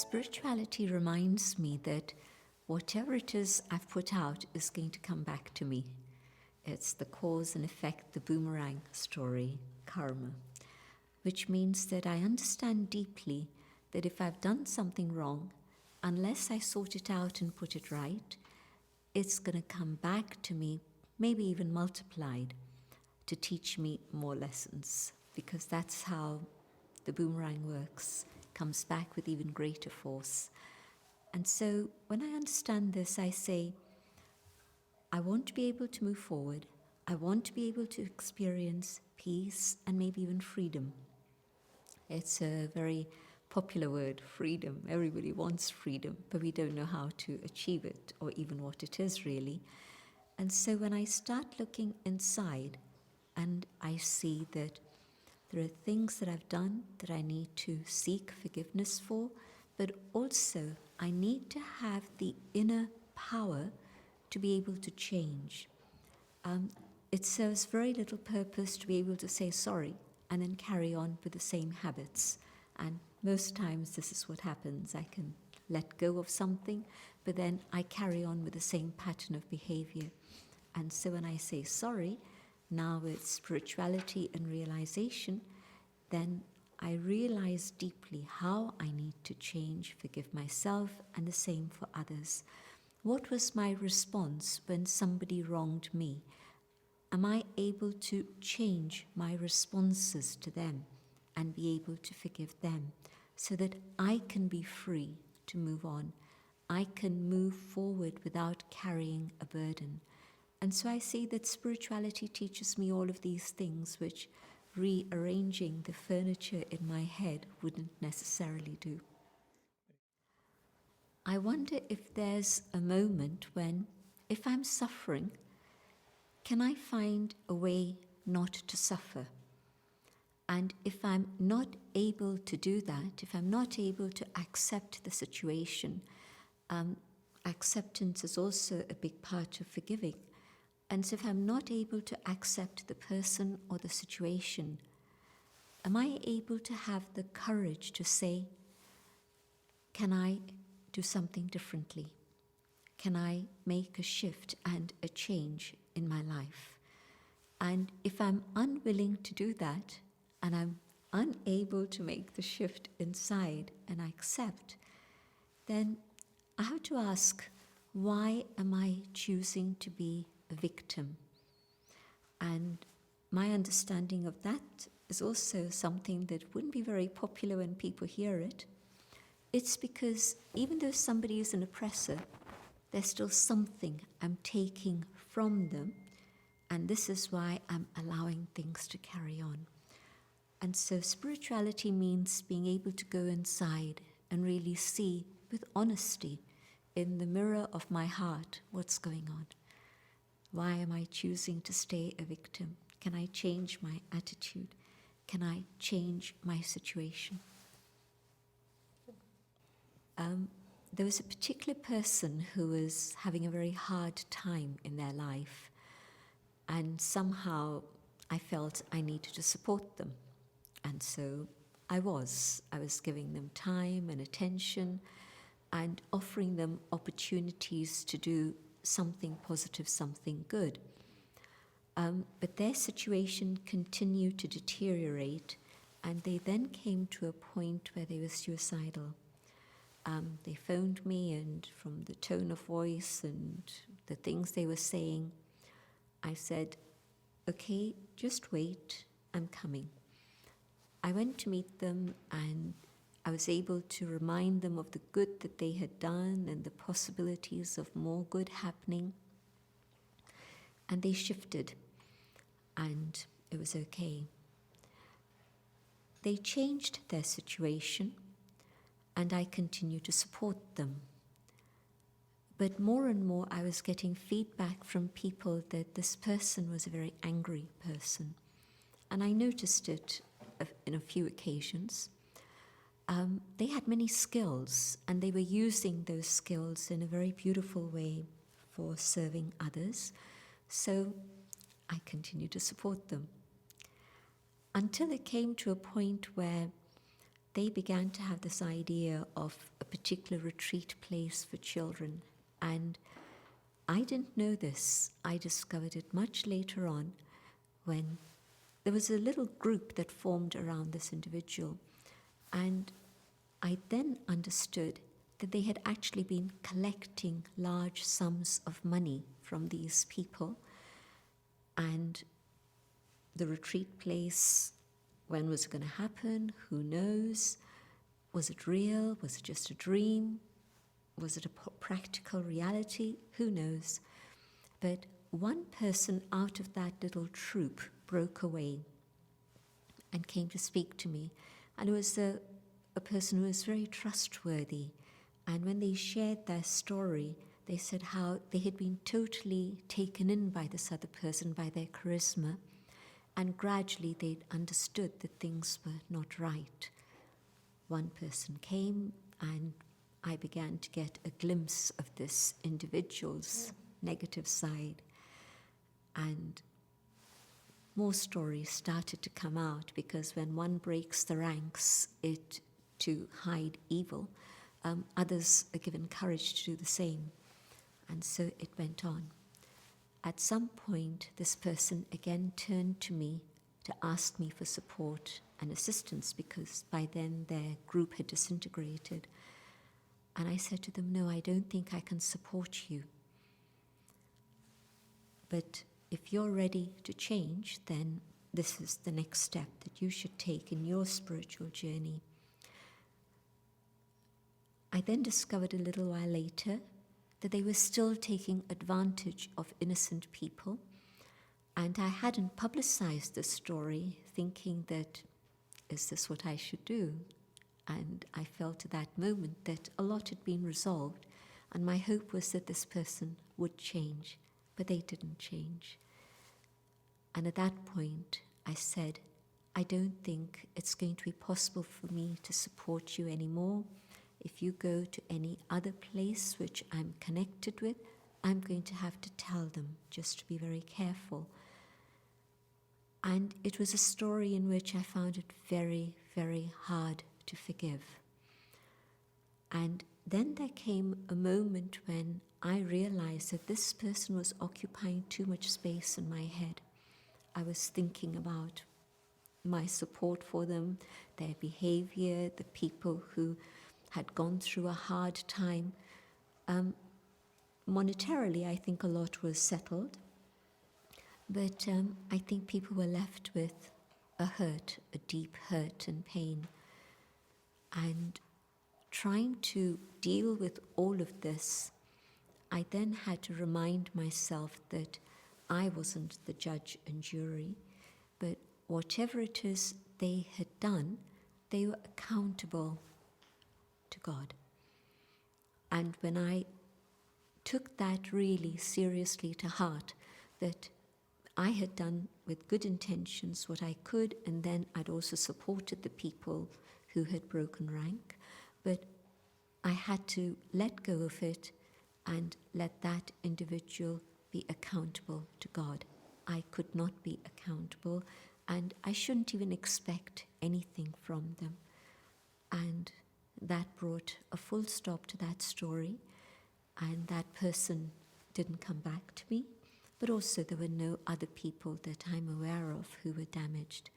Spirituality reminds me that whatever it is I've put out is going to come back to me. It's the cause and effect, the boomerang story, karma, which means that I understand deeply that if I've done something wrong, unless I sort it out and put it right, it's going to come back to me, maybe even multiplied, to teach me more lessons, because that's how the boomerang works, comes back with even greater force. And so when I understand this, I say, I want to be able to move forward. I want to be able to experience peace and maybe even freedom. It's a very popular word, freedom. Everybody wants freedom, but we don't know how to achieve it or even what it is really. And so when I start looking inside and I see that there are things that I've done that I need to seek forgiveness for, but also I need to have the inner power to be able to change. It serves very little purpose to be able to say sorry and then carry on with the same habits. And most times this is what happens. I can let go of something, but then I carry on with the same pattern of behavior. And so when I say sorry, now with spirituality and realization, then I realize deeply how I need to change, forgive myself, and the same for others. What was my response when somebody wronged me? Am I able to change my responses to them and be able to forgive them so that I can be free to move on? I can move forward without carrying a burden. And so I see that spirituality teaches me all of these things which rearranging the furniture in my head wouldn't necessarily do. I wonder if there's a moment when, if I'm suffering, can I find a way not to suffer? And if I'm not able to do that, if I'm not able to accept the situation, acceptance is also a big part of forgiving. And so if I'm not able to accept the person or the situation, am I able to have the courage to say, can I do something differently? Can I make a shift and a change in my life? And if I'm unwilling to do that, and I'm unable to make the shift inside and accept, then I have to ask, why am I choosing to be a victim? And my understanding of that is also something that wouldn't be very popular when people hear it. It's because even though somebody is an oppressor, there's still something I'm taking from them, and this is why I'm allowing things to carry on. And so spirituality means being able to go inside and really see with honesty in the mirror of my heart what's going on. Why am I choosing to stay a victim? Can I change my attitude? Can I change my situation? There was a particular person who was having a very hard time in their life, and somehow I felt I needed to support them. And so I was giving them time and attention and offering them opportunities to do something positive, something good. But their situation continued to deteriorate, and they then came to a point where they were suicidal. They phoned me, and from the tone of voice and the things they were saying, I said, okay, just wait, I'm coming. I went to meet them, and I was able to remind them of the good that they had done and the possibilities of more good happening. And they shifted, and it was okay. They changed their situation, and I continued to support them. But more and more I was getting feedback from people that this person was a very angry person. And I noticed it in a few occasions. They had many skills, and they were using those skills in a very beautiful way for serving others. So I continued to support them. Until it came to a point where they began to have this idea of a particular retreat place for children. And I didn't know this. I discovered it much later on when there was a little group that formed around this individual. And I then understood that they had actually been collecting large sums of money from these people. And the retreat place, when was it going to happen? Who knows? Was it real? Was it just a dream? Was it a practical reality? Who knows? But one person out of that little troop broke away and came to speak to me. And it was a person who was very trustworthy. And when they shared their story, they said how they had been totally taken in by this other person, by their charisma, and gradually they'd understood that things were not right. One person came, and I began to get a glimpse of this individual's negative side. And more stories started to come out, because when one breaks the ranks to hide evil, others are given courage to do the same. And so it went on. At some point, this person again turned to me to ask me for support and assistance, because by then their group had disintegrated. And I said to them, no, I don't think I can support you. But if you're ready to change, then this is the next step that you should take in your spiritual journey. I then discovered a little while later that they were still taking advantage of innocent people. And I hadn't publicized this story, thinking that, is this what I should do? And I felt at that moment that a lot had been resolved, and my hope was that this person would change, but they didn't change. And at that point, I said, I don't think it's going to be possible for me to support you anymore. If you go to any other place which I'm connected with, I'm going to have to tell them, just to be very careful. And it was a story in which I found it very, very hard to forgive. And then there came a moment when I realized that this person was occupying too much space in my head. I was thinking about my support for them, their behavior, the people who had gone through a hard time. Monetarily, I think a lot was settled, but I think people were left with a hurt, a deep hurt and pain. And trying to deal with all of this, I then had to remind myself that I wasn't the judge and jury, but whatever it is they had done, they were accountable to God. And when I took that really seriously to heart, that I had done with good intentions what I could, and then I'd also supported the people who had broken rank, but I had to let go of it and let that individual be accountable to God. I could not be accountable, and I shouldn't even expect anything from them. And that brought a full stop to that story, and that person didn't come back to me, but also there were no other people that I'm aware of who were damaged.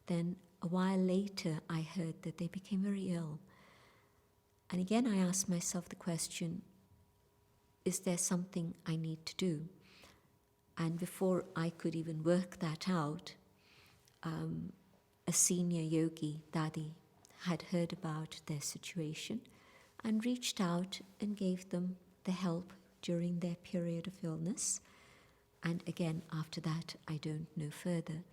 Then a while later, I heard that they became very ill. And again, I asked myself the question, is there something I need to do? And before I could even work that out, a senior yogi, Dadi, had heard about their situation and reached out and gave them the help during their period of illness. And again, after that, I don't know further.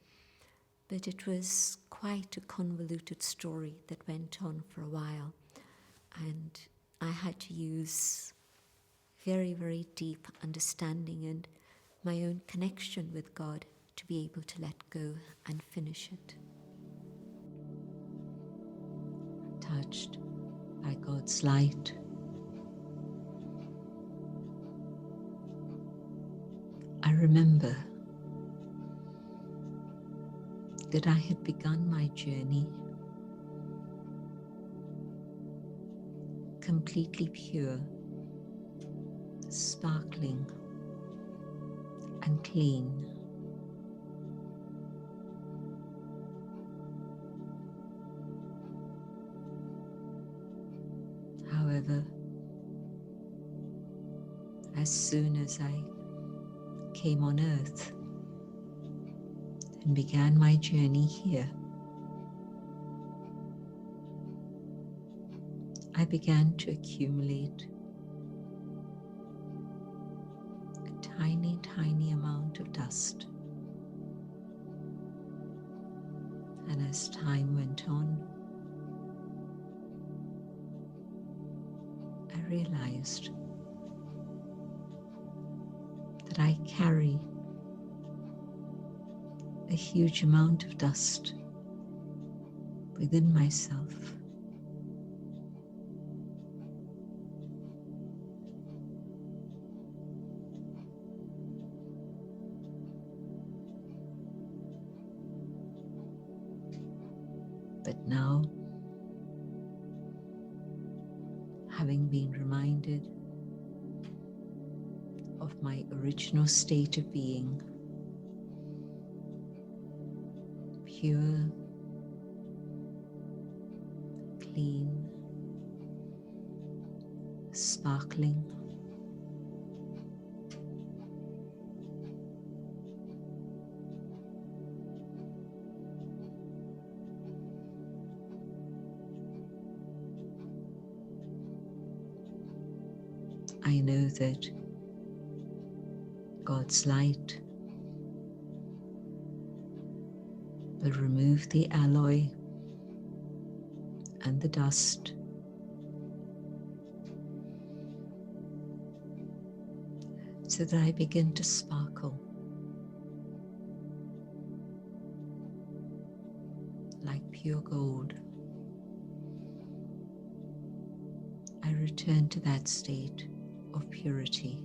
But it was quite a convoluted story that went on for a while. And I had to use very, very deep understanding and my own connection with God to be able to let go and finish it. Touched by God's light. I remember that I had begun my journey completely pure, sparkling, and clean. However, as soon as I came on earth and began my journey here, I began to accumulate a tiny, tiny amount of dust. And as time went on, I realized that I carry a huge amount of dust within myself. But now, having been reminded of my original state of being, pure, clean, sparkling, I know that God's light will remove the alloy and the dust so that I begin to sparkle like pure gold. I return to that state of purity.